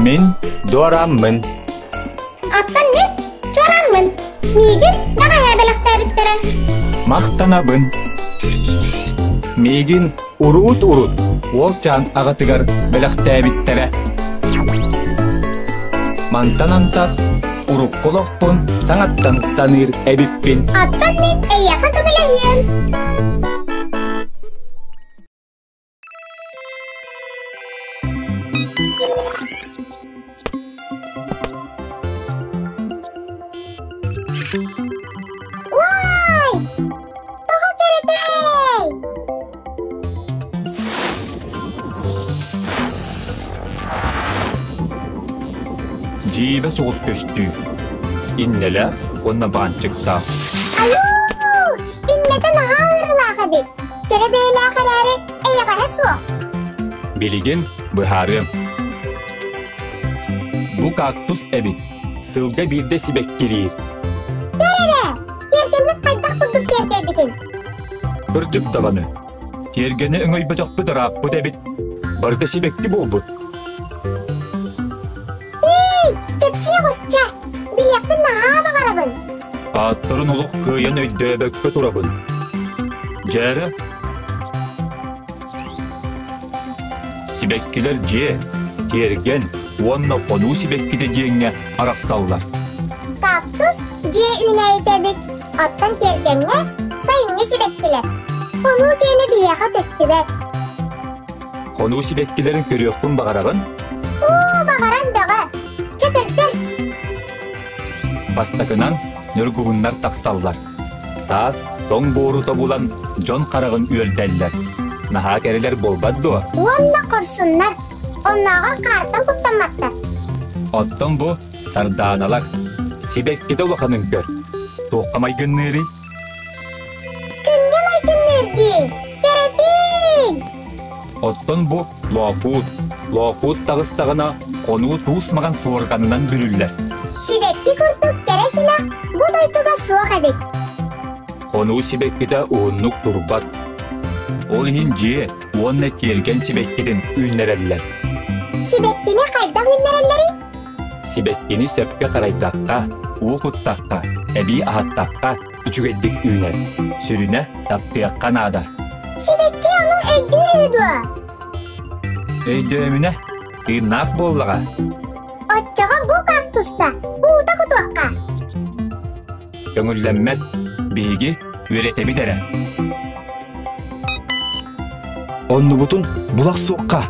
Мен Дораммын. Аттан мен Жораммын. Мигин дагая белектебиттере. Мактанабын. Мигин урут Олчан агатыгар белектебиттере. Мантанантат урукколокпун саңаттан саныр эбиппин. Аттан мен эйяка кабелейем. Вай! Тога керетей! Жиибе соғыс көштү. Иннеле онна банчыкта. Алло! Иннетен ағырылаға бек. Керебейлі ағырары эйяға хесу. Билигин быхарым. Бу кактус эбит. Сылга бирде сибек келир. Терере! Тергемет қайдақ күрдік тергебітін. Бірчік дағаны. Тергені өңөй бөтөк бұдырап бұд эбит. Барды сибекті болбуд. Ей! Кепсия ғосча! Билияқты наға бағарабын. Аттырын олық көйен өйдөбөккө турабын. Жәрі. Сибеккілер же, терген, онна қону сибеккіде дейінге арақсаллар. Кактус же үнәйтебік. Аттан тергенге сайынғы сибеккілер. Қону кені бияға төстібек. Қону сибеккілерін көріөкпін бағарабын. Бағаран дағы. Чатыртыр. Бастакынан нөргуғыннар тақсаллар. Саас, тоң бору тобулан жон қарағын үйелдәллер. Наға кәрелер болбадды. Онна құрсыннар. Оннаға қартан құттаматты. Оттон бұ сарданалар. Сибеккеде ұлақанын көр. Тоққамай гынныры. Күнген айтыннырдың. Керетин. Оттон бұ лоқут. Лоқут тағыстағына қону туысмаған суырғанынан бүлілер. Сибекки күртіп кересіна бұд айтуға суық әбек. Қону сибеккеде ұғынлық тұрбат. Ол ең же, онны терген сибеккеден үйнерелер. Сибеккені қайда үйнерелері? Сибеккені сөпке қарайдаққа, уқыттаққа, әбі ағаттаққа үчігеддік үйнер. Сүріне таптыяққан ада. Сибекки оның өйді үйді. Өйдөміне қиынақ боллаға. Отчаға бұл кактуста ұта құтуаққа. Көңілленмет бейгі өретебі дәрі. Онны бұтын бұлақ соққа.